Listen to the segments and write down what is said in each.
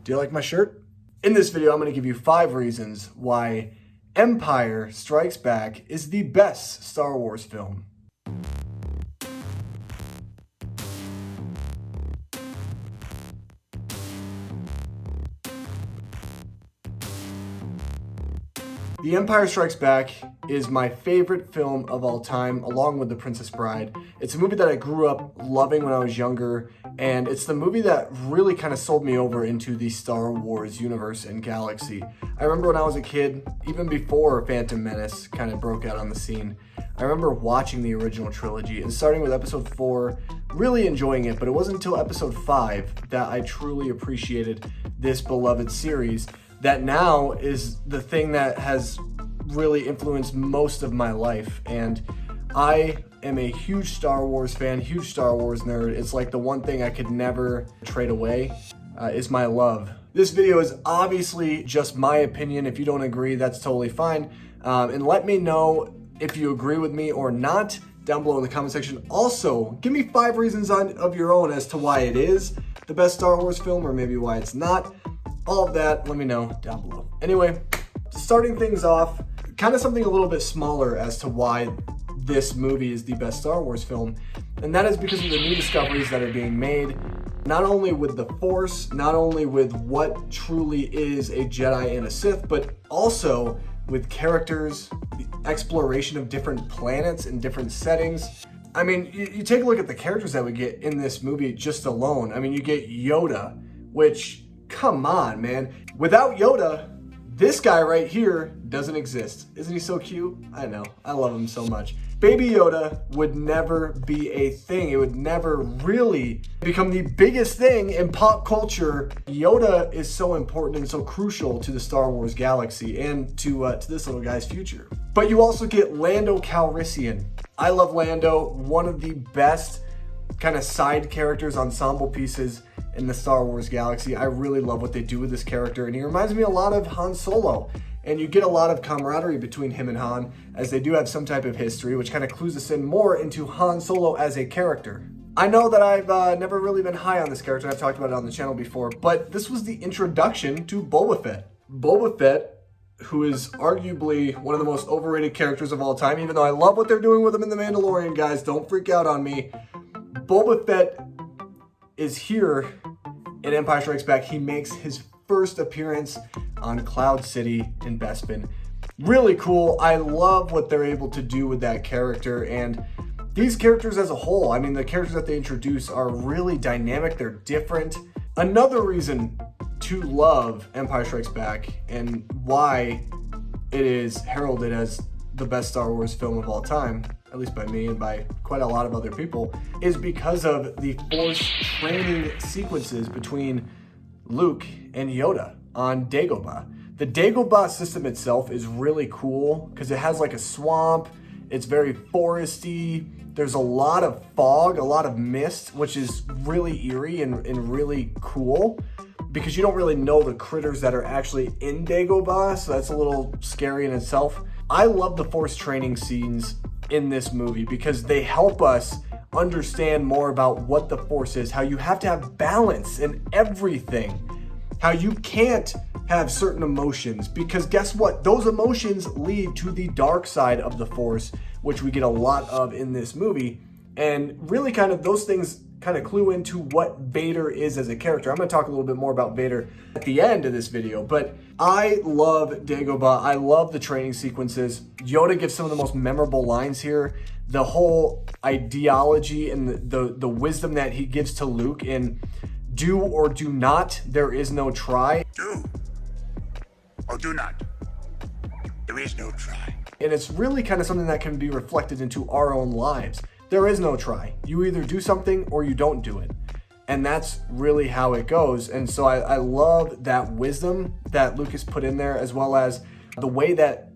Do you like my shirt? In this video, I'm going to give you 5 reasons why Empire Strikes Back is the best Star Wars film. The Empire Strikes Back is my favorite film of all time, along with The Princess Bride. It's a movie that I grew up loving when I was younger, and it's the movie that really kind of sold me over into the Star Wars universe and galaxy. I remember when I was a kid, even before Phantom Menace kind of broke out on the scene, I remember watching the original trilogy and starting with episode 4, really enjoying it, but it wasn't until episode 5 that I truly appreciated this beloved series that now is the thing that has really influenced most of my life. And I am a huge Star Wars fan, huge Star Wars nerd. It's like the one thing I could never trade away is my love. This video is obviously just my opinion. If you don't agree, that's totally fine. And let me know if you agree with me or not down below in the comment section. Also, give me 5 reasons of your own as to why it is the best Star Wars film, or maybe why it's not. All of that, let me know down below. Anyway, starting things off, kind of something a little bit smaller as to why this movie is the best Star Wars film, and that is because of the new discoveries that are being made, not only with the Force, not only with what truly is a Jedi and a Sith, but also with characters, the exploration of different planets and different settings. I mean, you take a look at the characters that we get in this movie just alone. I mean, you get Yoda, which, come on, man. Without Yoda, this guy right here doesn't exist. Isn't he so cute? I know. I love him so much. Baby Yoda would never be a thing. It would never really become the biggest thing in pop culture. Yoda is so important and so crucial to the Star Wars galaxy and to this little guy's future. But you also get Lando Calrissian. I love Lando, one of the best kind of side characters, ensemble pieces in the Star Wars galaxy. I really love what they do with this character, and he reminds me a lot of Han Solo. And you get a lot of camaraderie between him and Han, as they do have some type of history, which kind of clues us in more into Han Solo as a character. I know that I've never really been high on this character. I've talked about it on the channel before, but this was the introduction to Boba Fett. Boba Fett, who is arguably one of the most overrated characters of all time, even though I love what they're doing with him in The Mandalorian, guys. Don't freak out on me. Boba Fett is here in Empire Strikes Back. He makes his first appearance on Cloud City in Bespin. Really cool. I love what they're able to do with that character, and these characters as a whole. I mean, the characters that they introduce are really dynamic. They're different. Another reason to love Empire Strikes Back and why it is heralded as the best Star Wars film of all time, at least by me and by quite a lot of other people, is because of the Force training sequences between Luke and Yoda on Dagobah. The Dagobah system itself is really cool because it has like a swamp. It's very foresty. There's a lot of fog, a lot of mist, which is really eerie and really cool because you don't really know the critters that are actually in Dagobah, so that's a little scary in itself. I love the Force training scenes in this movie because they help us understand more about what the Force is, how you have to have balance in everything, how you can't have certain emotions, because guess what? Those emotions lead to the dark side of the Force, which we get a lot of in this movie, and really kind of those things kind of clue into what Vader is as a character. I'm going to talk a little bit more about Vader at the end of this video, but I love Dagobah. I love the training sequences. Yoda gives some of the most memorable lines here. The whole ideology and the wisdom that he gives to Luke in do or do not, there is no try. Do or do not. There is no try. And it's really kind of something that can be reflected into our own lives. There is no try. You either do something or you don't do it. And that's really how it goes. And so I love that wisdom that Lucas put in there, as well as the way that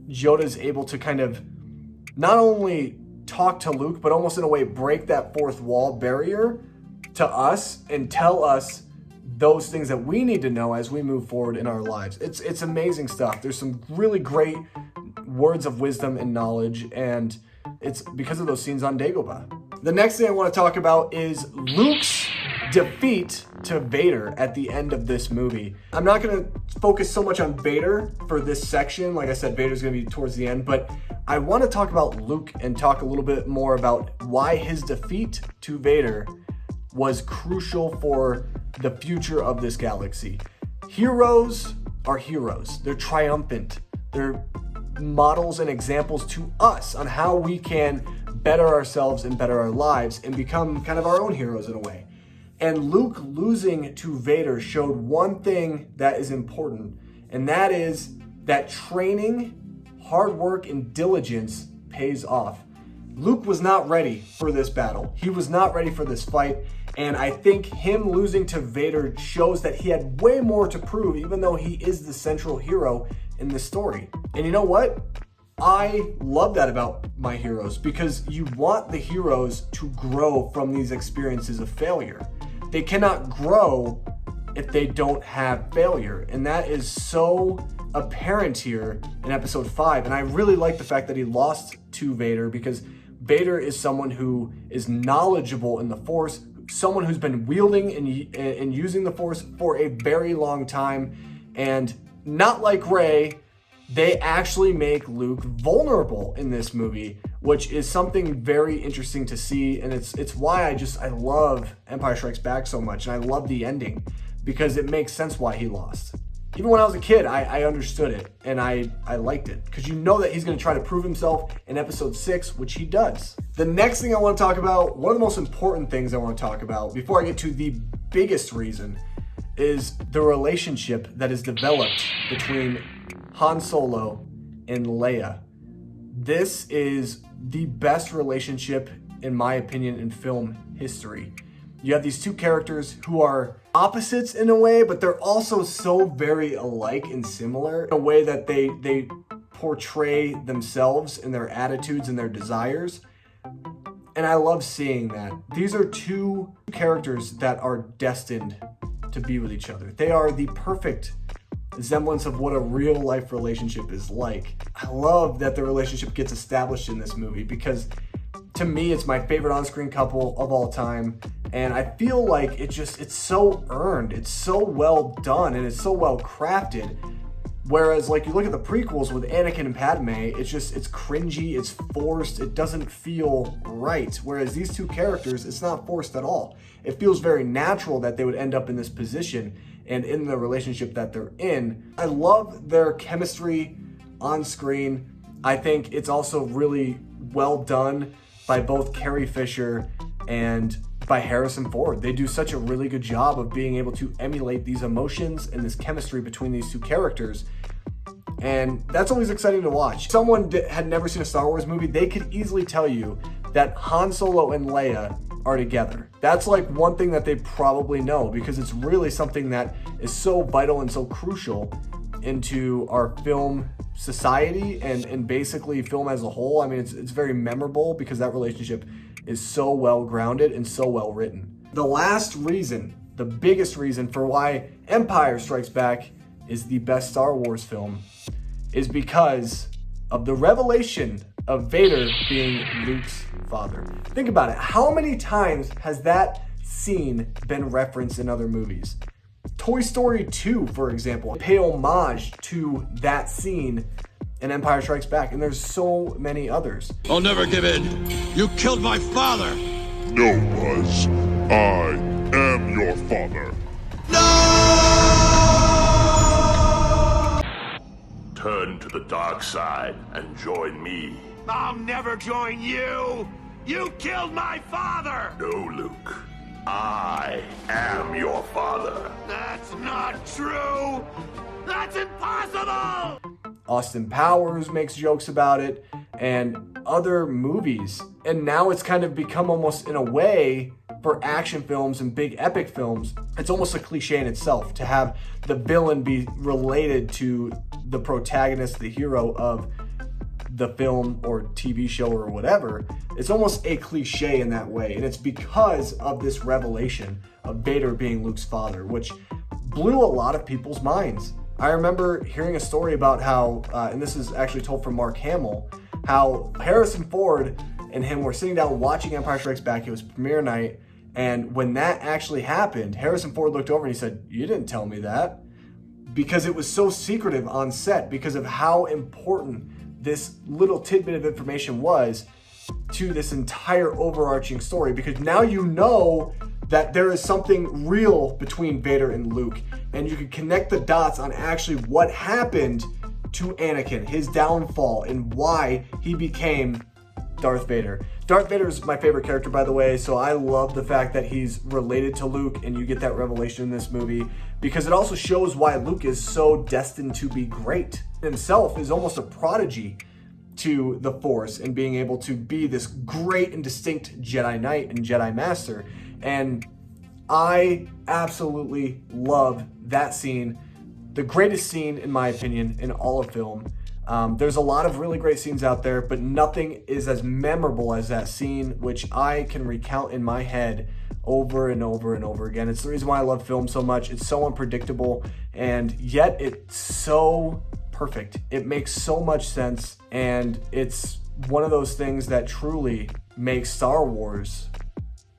Yoda is able to kind of not only talk to Luke, but almost in a way break that fourth wall barrier to us and tell us those things that we need to know as we move forward in our lives. It's amazing stuff. There's some really great words of wisdom and knowledge, and it's because of those scenes on Dagobah. The next thing I want to talk about is Luke's defeat to Vader at the end of this movie. I'm not going to focus so much on Vader for this section. Like I said, Vader's going to be towards the end, but I want to talk about Luke and talk a little bit more about why his defeat to Vader was crucial for the future of this galaxy. Heroes are heroes. They're triumphant. They're models and examples to us on how we can better ourselves and better our lives and become kind of our own heroes in a way. And Luke losing to Vader showed one thing that is important, and that is that training, hard work, and diligence pays off. Luke was not ready for this battle. He was not ready for this fight. And I think him losing to Vader shows that he had way more to prove, even though he is the central hero in this story. And you know what? I love that about my heroes, because you want the heroes to grow from these experiences of failure. They cannot grow if they don't have failure. And that is so apparent here in episode 5. And I really like the fact that he lost to Vader, because Vader is someone who is knowledgeable in the Force, someone who's been wielding and using the Force for a very long time. And not like Rey, they actually make Luke vulnerable in this movie, which is something very interesting to see. And it's why I love Empire Strikes Back so much. And I love the ending, because it makes sense why he lost. Even when I was a kid, I understood it, and I liked it, because you know that he's going to try to prove himself in episode 6, which he does. The next thing I want to talk about, one of the most important things I want to talk about before I get to the biggest reason, is the relationship that is developed between Han Solo and Leia. This is the best relationship, in my opinion, in film history. You have these two characters who are opposites in a way, but they're also so very alike and similar in a way that they portray themselves and their attitudes and their desires. And I love seeing that. These are two characters that are destined to be with each other. They are the perfect semblance of what a real life relationship is like. I love that the relationship gets established in this movie, because to me, it's my favorite on-screen couple of all time. And I feel like it's so earned, it's so well done, and it's so well crafted. Whereas, like, you look at the prequels with Anakin and Padme, it's cringy, it's forced, it doesn't feel right. Whereas these two characters, it's not forced at all. It feels very natural that they would end up in this position and in the relationship that they're in. I love their chemistry on screen. I think it's also really well done by both Carrie Fisher and by Harrison Ford. They do such a really good job of being able to emulate these emotions and this chemistry between these two characters. And that's always exciting to watch. Someone had never seen a Star Wars movie, they could easily tell you that Han Solo and Leia are together. That's like one thing that they probably know, because it's really something that is so vital and so crucial into our film society and basically film as a whole. I mean, it's very memorable because that relationship is so well grounded and so well written. The last reason, the biggest reason for why Empire Strikes Back is the best Star Wars film is because of the revelation of Vader being Luke's father. Think about it. How many times has that scene been referenced in other movies? Toy Story 2, for example, pay homage to that scene in Empire Strikes Back, and there's so many others. I'll never give in. You killed my father. No, Buzz. I am your father. Turn to the dark side and join me. I'll never join you. You killed my father. No, Luke. I am your father. That's not true. That's impossible. Austin Powers makes jokes about it, and other movies. And now it's kind of become almost, in a way, for action films and big epic films, it's almost a cliche in itself to have the villain be related to the protagonist, the hero of the film or TV show or whatever. It's almost a cliche in that way. And it's because of this revelation of Vader being Luke's father, which blew a lot of people's minds. I remember hearing a story about how, and this is actually told from Mark Hamill, how Harrison Ford and him were sitting down watching Empire Strikes Back. It was premiere night, And when that actually happened, Harrison Ford looked over and he said, "You didn't tell me that." Because it was so secretive on set, because of how important this little tidbit of information was to this entire overarching story. Because now you know that there is something real between Vader and Luke, and you can connect the dots on actually what happened to Anakin, his downfall, and why he became Darth Vader. Darth Vader is my favorite character, by the way, so I love the fact that he's related to Luke, and you get that revelation in this movie, because it also shows why Luke is so destined to be great. Himself is almost a prodigy to the Force and being able to be this great and distinct Jedi Knight and Jedi Master. And I absolutely love that scene. The greatest scene, in my opinion, in all of film. There's a lot of really great scenes out there, but nothing is as memorable as that scene, which I can recount in my head over and over and over again. It's the reason why I love film so much. It's so unpredictable, and yet it's so perfect. It makes so much sense, and it's one of those things that truly makes Star Wars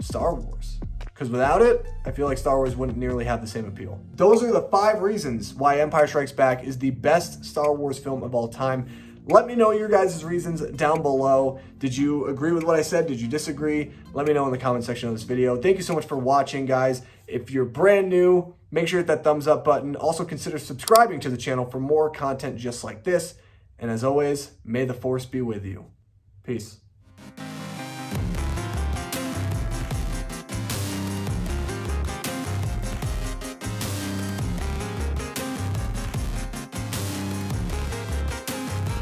Star Wars. Because without it, I feel like Star Wars wouldn't nearly have the same appeal. Those are the 5 reasons why Empire Strikes Back is the best Star Wars film of all time. Let me know your guys' reasons down below. Did you agree with what I said? Did you disagree? Let me know in the comment section of this video. Thank you so much for watching, guys. If you're brand new, make sure to hit that thumbs up button. Also consider subscribing to the channel for more content just like this. And as always, may the Force be with you. Peace.